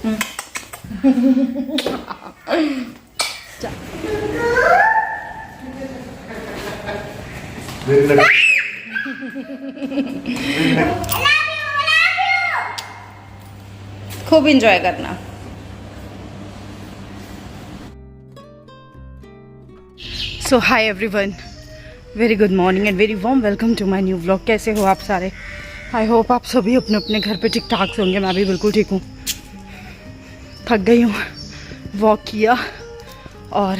खूब इंजॉय करना। So hi everyone, very good morning and very warm welcome to my new vlog. कैसे हो आप सारे? आई होप आप सभी अपने अपने घर पे ठीक ठाक से होंगे। मैं भी बिल्कुल ठीक हूँ। थक गई हूँ, वॉक किया और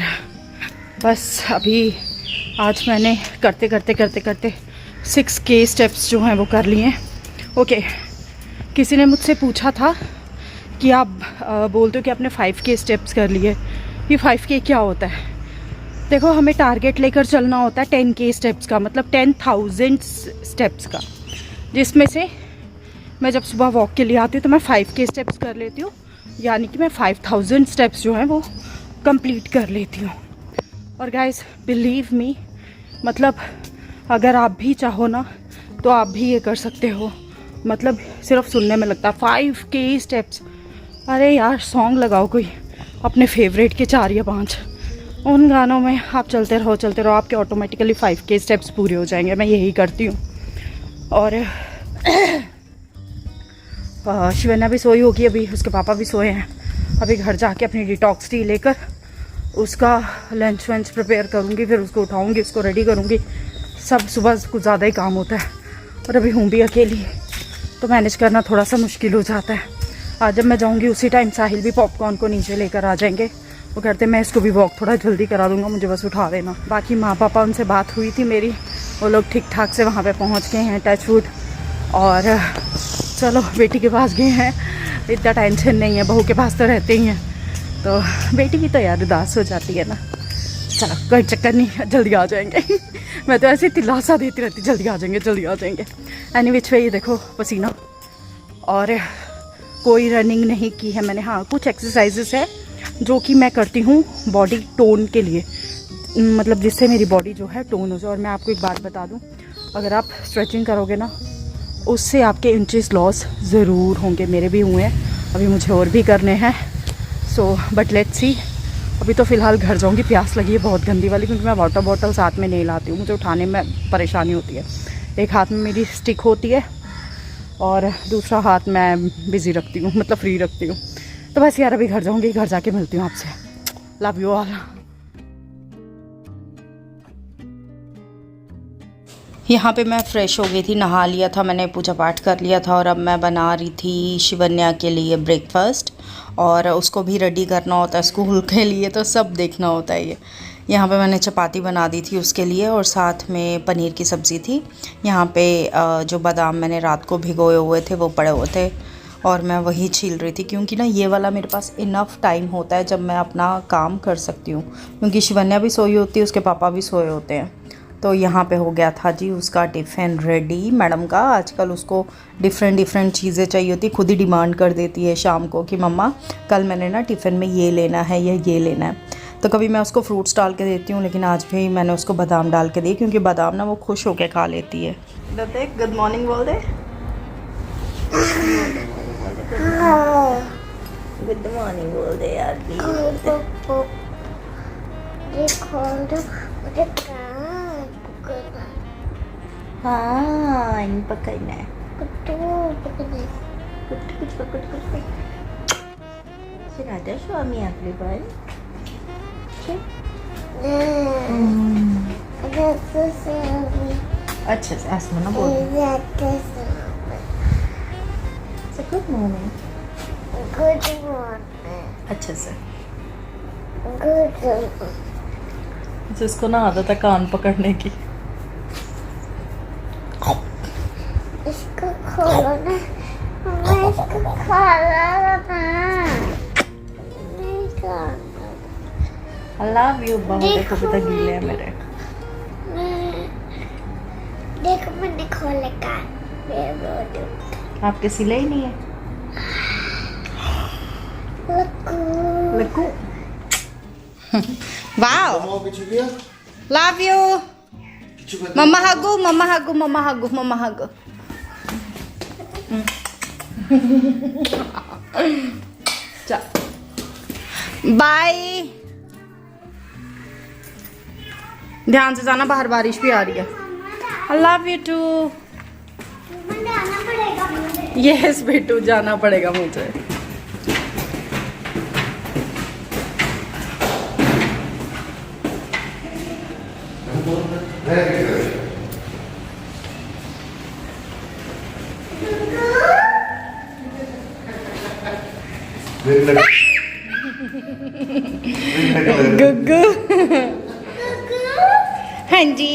बस अभी आज मैंने करते करते 6K स्टेप्स जो हैं वो कर लिए हैं। ओके, किसी ने मुझसे पूछा था कि आप बोलते हो कि आपने 5K स्टेप्स कर लिए, ये 5K क्या होता है? देखो, हमें टारगेट लेकर चलना होता है 10K स्टेप्स का, मतलब 10,000 स्टेप्स का, जिसमें से मैं जब सुबह वॉक के लिए आती हूँ तो मैं 5K स्टेप्स कर लेती हूँ, यानी कि मैं 5,000 स्टेप्स जो हैं वो कंप्लीट कर लेती हूँ। और गाइस बिलीव मी, मतलब अगर आप भी चाहो ना तो आप भी ये कर सकते हो। मतलब सिर्फ सुनने में लगता है 5K स्टेप्स। अरे यार, सॉन्ग लगाओ कोई अपने फेवरेट के 4 या 5, उन गानों में आप चलते रहो, आपके ऑटोमेटिकली 5K स्टेप्स पूरे हो जाएंगे। मैं यही करती हूँ। और शिवन्या भी सोई होगी, अभी उसके पापा भी सोए हैं। अभी घर जाके अपनी डिटॉक्स टी लेकर उसका लंच वंच प्रिपेयर करूँगी, फिर उसको उठाऊँगी, उसको रेडी करूँगी। सब सुबह कुछ ज़्यादा ही काम होता है और अभी हूँ भी अकेली, तो मैनेज करना थोड़ा सा मुश्किल हो जाता है। आज जब मैं जाऊँगी उसी टाइम साहिल भी पॉपकॉर्न को नीचे लेकर आ जाएंगे। वो कहते मैं इसको भी वॉक थोड़ा जल्दी करा दूँगा, मुझे बस उठा देना। बाकी माँ पापा, उनसे बात हुई थी मेरी, वो लोग ठीक ठाक से वहाँ पे पहुँच गए हैं, टच वुड। और चलो, बेटी के पास गए हैं, इतना टेंशन नहीं है। बहू के पास तो रहते ही हैं, तो बेटी की तो यार उदास हो जाती है ना। चलो कोई चक्कर नहीं, जल्दी आ जाएंगे। मैं तो ऐसे दिलासा देती रहती, जल्दी आ जाएंगे। एनी विच वे, ये देखो पसीना। और कोई रनिंग नहीं की है मैंने। हाँ, कुछ एक्सरसाइजेस है जो कि मैं करती हूँ बॉडी टोन के लिए, मतलब जिससे मेरी बॉडी जो है टोन हो जाए। और मैं आपको एक बात बता दूँ, अगर आप स्ट्रेचिंग करोगे ना, उससे आपके इंचेस लॉस ज़रूर होंगे। मेरे भी हुए हैं, अभी मुझे और भी करने हैं। So but let's see. अभी तो फ़िलहाल घर जाऊँगी, प्यास लगी है बहुत गंदी वाली, क्योंकि मैं वाटर बॉटल साथ में नहीं लाती हूँ, मुझे उठाने में परेशानी होती है। एक हाथ में मेरी स्टिक होती है और दूसरा हाथ मैं बिज़ी रखती हूँ, मतलब फ्री रखती हूँ। तो बस यार, अभी घर जाऊँगी, घर जाके मिलती हूँ आपसे। Love you all. यहाँ पे मैं फ़्रेश हो गई थी, नहा लिया था मैंने, पूजा पाठ कर लिया था, और अब मैं बना रही थी शिवन्या के लिए ब्रेकफास्ट। और उसको भी रेडी करना होता है स्कूल के लिए, तो सब देखना होता है ये। यहाँ पे मैंने चपाती बना दी थी उसके लिए, और साथ में पनीर की सब्ज़ी थी। यहाँ पे जो बादाम मैंने रात को भिगोए हुए थे वो पड़े हुए थे, और मैं वही छील रही थी, क्योंकि ना ये वाला मेरे पास इनफ टाइम होता है जब मैं अपना काम कर सकती हूँ, क्योंकि शिवन्या भी सोई होती है, उसके पापा भी सोए होते हैं। तो यहाँ पे हो गया था जी उसका टिफ़िन रेडी। मैडम का आजकल उसको डिफरेंट चीज़ें चाहिए होती, खुद ही डिमांड कर देती है शाम को कि मम्मा कल मैंने ना टिफ़िन में ये लेना है या ये लेना है। तो कभी मैं उसको फ्रूट्स डाल के देती हूँ, लेकिन आज भी मैंने उसको बादाम डाल के दी, क्योंकि बादाम ना वो खुश होकर खा लेती है। देख, गुड मॉर्निंग बोल दे। गुड मॉर्निंग बोल दे यार प्लीज। हाँ, इन पकड़ना है। राधा स्वामी आपले बाल। अच्छा से आसमान ना बोल। Good morning. Good morning. अच्छा से। गुड। जिसको ना आदत है कान पकड़ने की। इसको खोलो ना, मैं इसको खोला ना। नहीं खोलना। I love you बहुत। देखो बेटा गीले हैं मेरे। देखो मैंने खोले कान, मेरे बोलू। आपके सिले ही नहीं है। लक्कू। लक्कू। Wow, love you. मम्मा हगू, मम्मा हगू, मम्मा हगू, मम्मा हगू। बाय। ध्यान से जाना, बाहर बारिश भी आ रही है। I love you too. जाना पड़ेगा मुझे। यस बेटू, जाना पड़ेगा मुझे। गुग्गू। हाँ जी।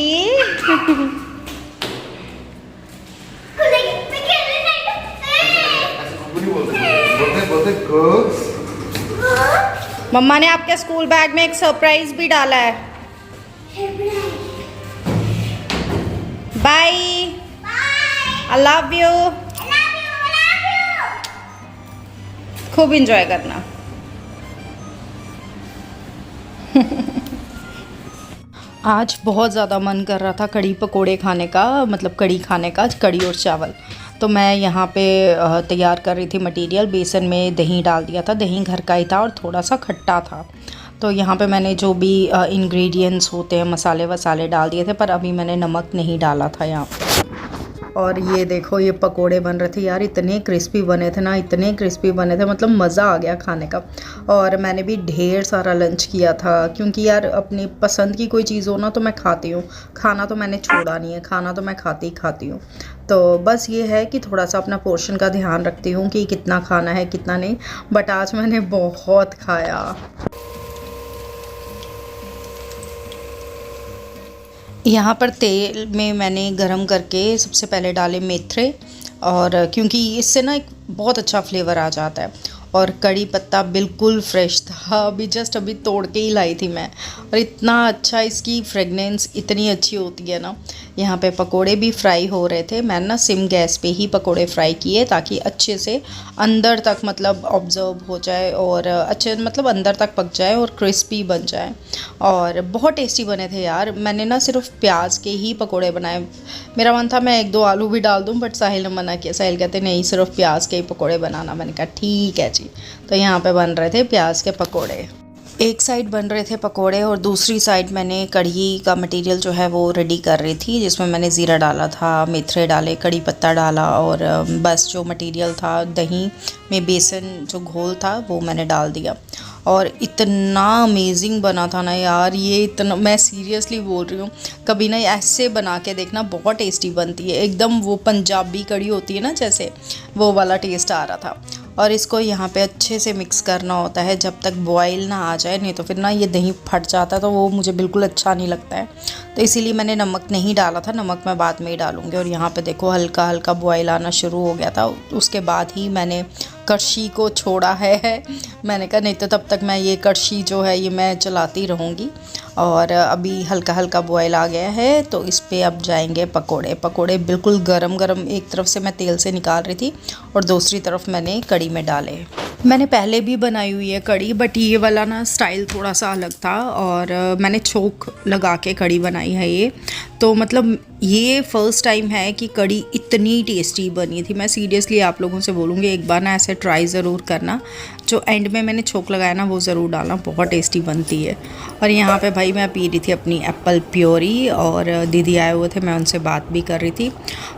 मम्मा ने आपके स्कूल बैग में एक सरप्राइज भी डाला है। बाय। I love you. खूब इंजॉय करना। आज बहुत ज़्यादा मन कर रहा था कड़ी पकोड़े खाने का, मतलब कड़ी खाने का, कड़ी और चावल। तो मैं यहाँ पे तैयार कर रही थी मटेरियल। बेसन में दही डाल दिया था, दही घर का ही था और थोड़ा सा खट्टा था। तो यहाँ पे मैंने जो भी इंग्रेडिएंट्स होते हैं, मसाले वसाले डाल दिए थे, पर अभी मैंने नमक नहीं डाला था यहाँ पे। और ये देखो, ये पकोड़े बन रहे थे यार, इतने क्रिस्पी बने थे ना, इतने क्रिस्पी बने थे, मतलब मज़ा आ गया खाने का। और मैंने भी ढेर सारा लंच किया था, क्योंकि यार अपनी पसंद की कोई चीज़ हो ना तो मैं खाती हूँ। खाना तो मैंने छोड़ा नहीं है, खाना तो मैं खाती हूँ। तो बस ये है कि थोड़ा सा अपना पोर्शन का ध्यान रखती हूँ कि कितना खाना है कितना नहीं। बट आज मैंने बहुत खाया। यहाँ पर तेल में मैंने गरम करके सबसे पहले डाले मेथरे, और क्योंकि इससे ना एक बहुत अच्छा फ्लेवर आ जाता है। और कड़ी पत्ता बिल्कुल फ्रेश था, अभी तोड़ के ही लाई थी मैं। और इतना अच्छा इसकी फ्रेगनेंस इतनी अच्छी होती है ना। यहाँ पे पकोड़े भी फ्राई हो रहे थे। मैंने ना सिम गैस पे ही पकोड़े फ्राई किए, ताकि अच्छे से अंदर तक मतलब ऑब्जर्व हो जाए और अच्छे मतलब अंदर तक पक जाए और क्रिस्पी बन जाए। और बहुत टेस्टी बने थे यार। मैंने ना सिर्फ प्याज के ही पकोड़े बनाए। मेरा मन था मैं 1-2 आलू भी डाल दूँ, बट साहिल ने मना किया। साहिल कहते नहीं, सिर्फ प्याज के ही पकोड़े बनाना। मैंने कहा ठीक है जी। तो यहाँ पे बन रहे थे प्याज के पकोड़े। एक साइड बन रहे थे पकोड़े और दूसरी साइड मैंने कढ़ी का मटेरियल जो है वो रेडी कर रही थी, जिसमें मैंने ज़ीरा डाला था, मेथरे डाले, कड़ी पत्ता डाला, और बस जो मटेरियल था, दही में बेसन जो घोल था वो मैंने डाल दिया। और इतना अमेजिंग बना था ना यार, ये इतना, मैं सीरियसली बोल रही हूँ, कभी ना ऐसे बना के देखना, बहुत टेस्टी बनती है। एकदम वो पंजाबी कड़ी होती है ना, जैसे वो वाला टेस्ट आ रहा था। और इसको यहाँ पे अच्छे से मिक्स करना होता है जब तक बॉईल ना आ जाए, नहीं तो फिर ना ये दही फट जाता है, तो वो मुझे बिल्कुल अच्छा नहीं लगता है। तो इसीलिए मैंने नमक नहीं डाला था, नमक मैं बाद में ही डालूँगी। और यहाँ पे देखो हल्का हल्का बॉईल आना शुरू हो गया था, उसके बाद ही मैंने कड़छी को छोड़ा है। मैंने कहा नहीं तो तब तक मैं ये कड़छी जो है ये मैं चलाती रहूँगी। और अभी हल्का हल्का बॉयल आ गया है, तो इस पे अब जाएंगे पकोड़े। पकोड़े बिल्कुल गरम गरम एक तरफ से मैं तेल से निकाल रही थी और दूसरी तरफ मैंने कड़ी में डाले। मैंने पहले भी बनाई हुई है कड़ी, बट ये वाला ना स्टाइल थोड़ा सा अलग था, और मैंने छोंक लगा के कड़ी बनाई है ये। तो मतलब ये फ़र्स्ट टाइम है कि कड़ी इतनी टेस्टी बनी थी। मैं सीरियसली आप लोगों से बोलूँगी, एक बार ना ऐसे ट्राई ज़रूर करना। जो एंड में मैंने छोंक लगाया ना वो ज़रूर डालना, बहुत टेस्टी बनती है। और यहाँ पे भाई मैं पी रही थी अपनी एप्पल प्योरी, और दीदी आए हुए थे, मैं उनसे बात भी कर रही थी।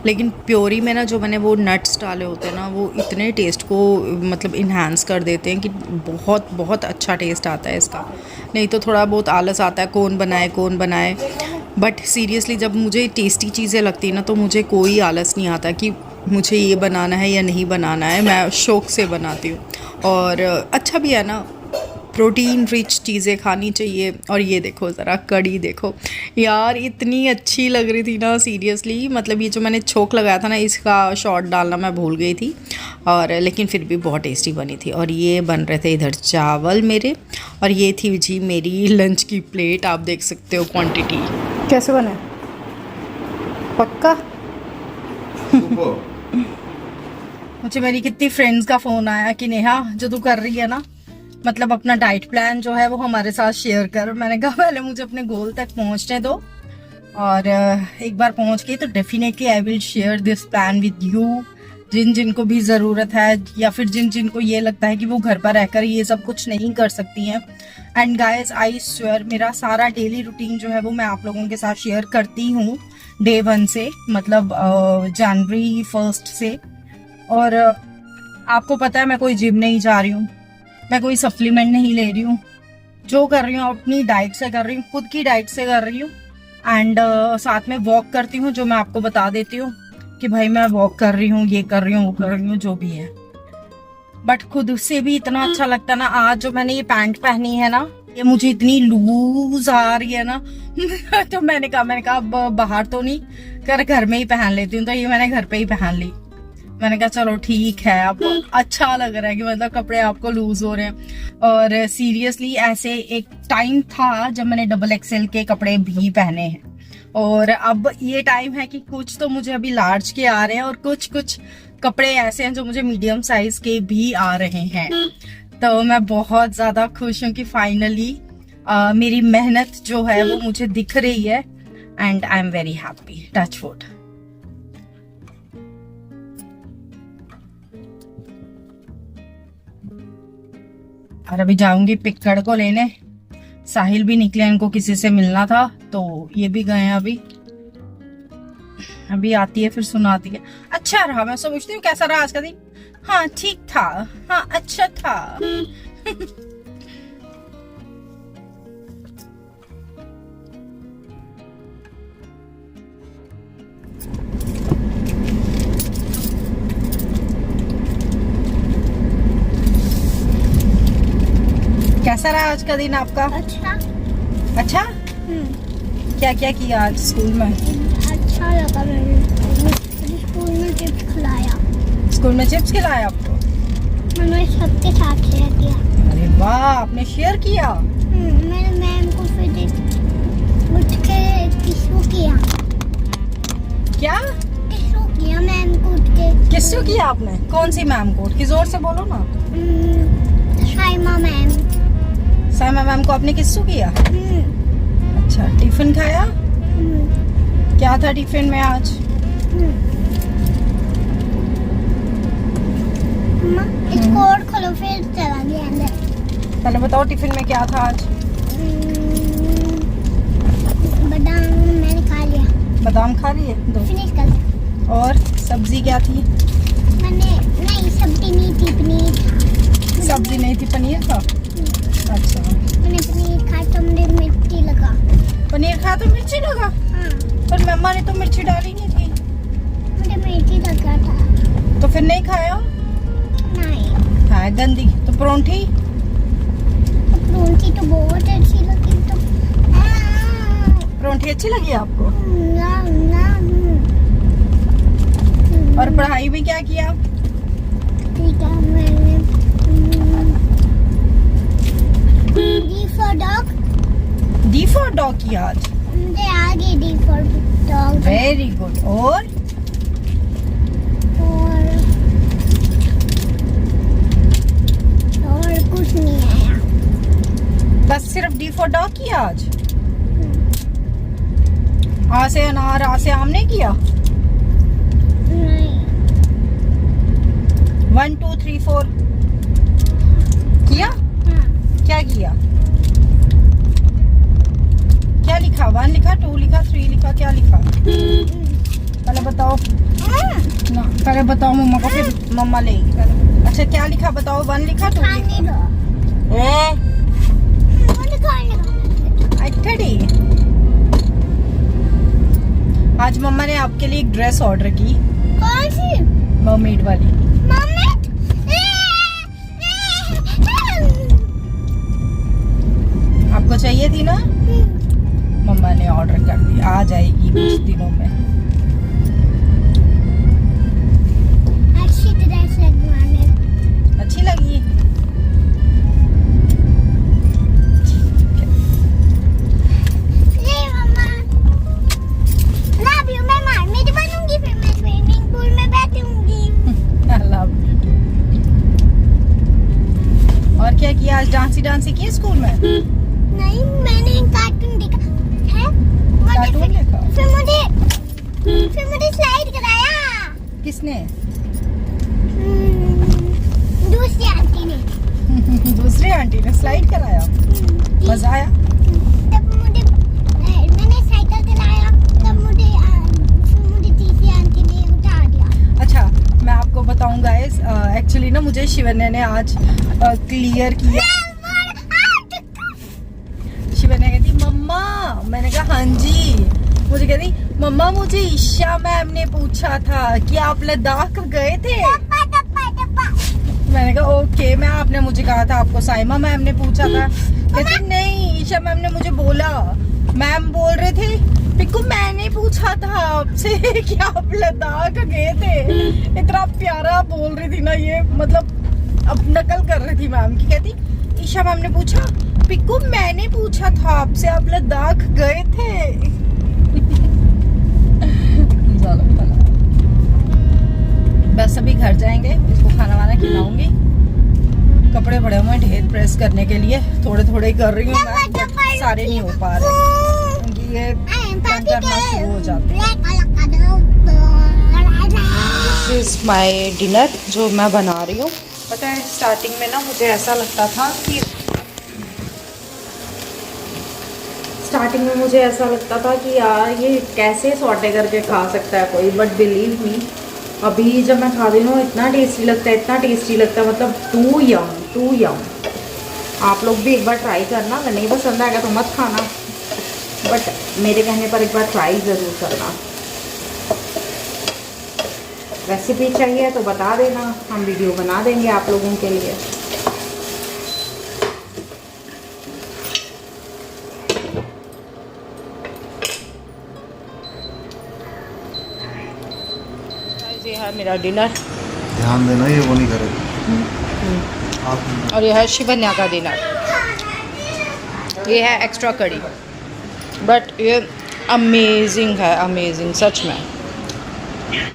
लेकिन प्योरी में ना जो मैंने वो नट्स डाले होते हैं ना, वो इतने टेस्ट को मतलब इन्हांस कर देते हैं कि बहुत बहुत अच्छा टेस्ट आता है इसका। नहीं तो थोड़ा बहुत आलस आता है, कौन बनाए। बट सीरियसली जब मुझे टेस्टी चीज़ें लगती हैं ना, तो मुझे कोई आलस नहीं आता कि मुझे ये बनाना है या नहीं बनाना है। मैं शौक़ से बनाती हूँ, और अच्छा भी है ना, प्रोटीन रिच चीज़ें खानी चाहिए। और ये देखो ज़रा कड़ी देखो यार, इतनी अच्छी लग रही थी ना सीरियसली। मतलब ये जो मैंने छोंक लगाया था ना, इसका शॉट डालना मैं भूल गई थी, और लेकिन फिर भी बहुत टेस्टी बनी थी। और ये बन रहे थे इधर चावल मेरे, और ये थी जी मेरी लंच की प्लेट। आप देख सकते हो क्वांटिटी कैसे बने, पक्का। मुझे मेरी कितनी फ्रेंड्स का फ़ोन आया कि नेहा जो तू कर रही है ना, मतलब अपना डाइट प्लान जो है वो हमारे साथ शेयर कर। मैंने कहा पहले मुझे अपने गोल तक पहुंचने दो, और एक बार पहुंच गई तो definitely I will share this plan with you, जिन जिनको भी ज़रूरत है या फिर जिन जिनको ये लगता है कि वो घर पर रहकर ये सब कुछ नहीं कर सकती हैं। एंड गाइस आई स्वेयर मेरा सारा डेली रूटीन जो है वो मैं आप लोगों के साथ शेयर करती हूँ डे 1 से, मतलब जनवरी 1 से। और आपको पता है मैं कोई जिम नहीं जा रही हूँ, मैं कोई सप्लीमेंट नहीं ले रही हूँ, जो कर रही हूँ अपनी डाइट से कर रही हूँ, खुद की डाइट से कर रही हूँ। एंड साथ में वॉक करती हूँ, जो मैं आपको बता देती हूँ कि भाई मैं वॉक कर रही हूँ, ये कर रही हूँ, वो कर रही हूँ, जो भी है। बट खुद से भी इतना अच्छा लगता ना। आज जो मैंने ये पैंट पहनी है ना, ये मुझे इतनी लूज आ रही है ना तो मैंने कहा अब बाहर तो नहीं कर, घर में ही पहन लेती हूँ। तो ये मैंने घर पे ही पहन ली। मैंने कहा चलो ठीक है, आपको अच्छा लग रहा है कि मतलब कपड़े आपको लूज हो रहे हैं। और सीरियसली ऐसे एक टाइम था जब मैंने XXL के कपड़े भी पहने हैं, और अब ये टाइम है कि कुछ तो मुझे अभी लार्ज के आ रहे हैं और कुछ कुछ कपड़े ऐसे हैं जो मुझे मीडियम साइज के भी आ रहे हैं। तो मैं बहुत ज्यादा खुश हूँ कि फाइनली मेरी मेहनत जो है वो मुझे दिख रही है। And I am very happy, touch wood. और अभी जाऊंगी पिक्कड़ को लेने। साहिल भी निकले, इनको किसी से मिलना था तो ये भी गए हैं। अभी आती है फिर सुनाती है। अच्छा रहा, मैं सोचती हूँ कैसा रहा आज का दिन। हाँ ठीक था, हाँ अच्छा था कैसा रहा आज का दिन आपका? अच्छा? क्या क्या किया आज स्कूल में? अच्छा लगा मुझे स्कूल में चिप्स खिलाया। स्कूल में चिप्स खिलाया आपको? मैंने सबके साथ शेयर किया। अरे वाह, आपने शेयर किया? मैंने मैम को फिर उठ के किस्सू किया। क्या किस्सू किया मैम को उठ के। किस्सू किया आपने? कौन सी मैम को? की जोर से बोलो ना। साइमा मैम। साइमा मैम को आपने किस्सू किया? अच्छा, टिफिन खाया? क्या था टिफिन में आज? इसको और खोलो फिर चला गया अंदर। पहले बताओ टिफिन में क्या था आज? बादाम मैंने खा लिया। बादाम खा लिए? दो। फिनिश कर दिया। और सब्जी क्या थी? मैंने नहीं, सब्जी नहीं थी, पनीर था। सब्जी नहीं थी, पनीर था। अच्छा, मैंने पनीर खाया तो मुझे मिर्ची लगा। पनीर खाया तो मिर्ची लगा? हाँ। पर मम्मा ने तो मिर्ची डाली नहीं थी। मुझे मिर्ची लगा था। तो फिर नहीं खाया? नहीं खाया, गंदी। तो परोंठी? परोंठी तो बहुत अच्छी लगी। तो परोंठी अच्छी लगी आपको? ना ना। और पढ़ाई में क्या किया? ठीक है, मैंने D for dog। D for dog किया आज? मुझे आ गई D for dog। Very good. और कुछ नहीं आया। बस सिर्फ D for dog किया आज? आ से अनार, आ से आम नहीं किया? नहीं। 1 2 3 4 किया? हाँ। क्या किया? क्या लिखा? 1 लिखा, 2 लिखा, 3 लिखा, क्या लिखा? पहले बताओ ना, पहले बताओ मम्मा को, फिर मम्मा लेगी पहले। अच्छा क्या लिखा बताओ? 1 लिखा, 2 लिखा? आज मम्मा ने आपके लिए एक ड्रेस ऑर्डर की। कौन सी? मर्मेड वाली। आपको चाहिए थी ना? मम्मा ने ऑर्डर कर दी, आ जाएगी कुछ दिनों में। अच्छी ड्रेस लगवाने। अच्छी लगी? और क्या किया आज? डांसी की स्कूल में? नहीं, मैंने कार्टून देखा है। कार्टून देखा? फिर मुझे स्लाइड कराया। किसने? दूसरी आंटी ने दूसरी आंटी ने स्लाइड कराया, मजा आया? तब मैंने साइकिल चलाया, तब मुझे तीसरी आंटी ने उठा दिया। अच्छा, मैं आपको बताऊं गाइस, एक्चुअली ना मुझे शिवन्या ने आज क्लियर किया। शिवन्या कहती मम्मा, मैंने कहा हाँ जी। मुझे कहती मम्मा, मुझे ईशा मैम ने पूछा था कि आप लद्दाख गए थे। मैंने कहा ओके मैम, आपने मुझे कहा था आपको साइमा मैम ने पूछा था। कहती नहीं, ईशा मैम ने मुझे बोला, मैम बोल रहे थे पिक्कू मैंने पूछा था आपसे कि आप लद्दाख गए थे। इतना प्यारा बोल रही थी ना ये, मतलब अब नकल कर रही थी मैम की। कहती ईशा मैम ने पूछा पिक्कू मैंने पूछा था आपसे आप लद्दाख गए थे। बस अभी घर जाएंगे, इसको खाना वाना खिलाऊंगी। कपड़े पड़े हुए ढेर प्रेस करने के लिए, थोड़े थोड़े ही कर रही हूँ मैं, बट सारे नहीं हो पा रहे क्योंकि ये तंग करना शुरू हो जाते हैं। दिस इज माय डिनर जो मैं बना रही हूँ। पता है स्टार्टिंग में ना मुझे ऐसा लगता था कि यार ये कैसे सॉटे करके खा सकता है कोई, बट बिलीव मी अभी जब मैं खा रही हूँ इतना टेस्टी लगता है, मतलब टू यम। आप लोग भी एक बार ट्राई करना, अगर नहीं पसंद आएगा तो मत खाना, बट मेरे कहने पर एक बार ट्राई ज़रूर करना। रेसिपी चाहिए तो बता देना, हम वीडियो बना देंगे आप लोगों के लिए। ये है मेरा डिनर, ध्यान देना ये वो नहीं करेगा। और यह है शिवन्या का डिनर। ये है एक्स्ट्रा कड़ी, बट ये अमेजिंग है, अमेजिंग सच में।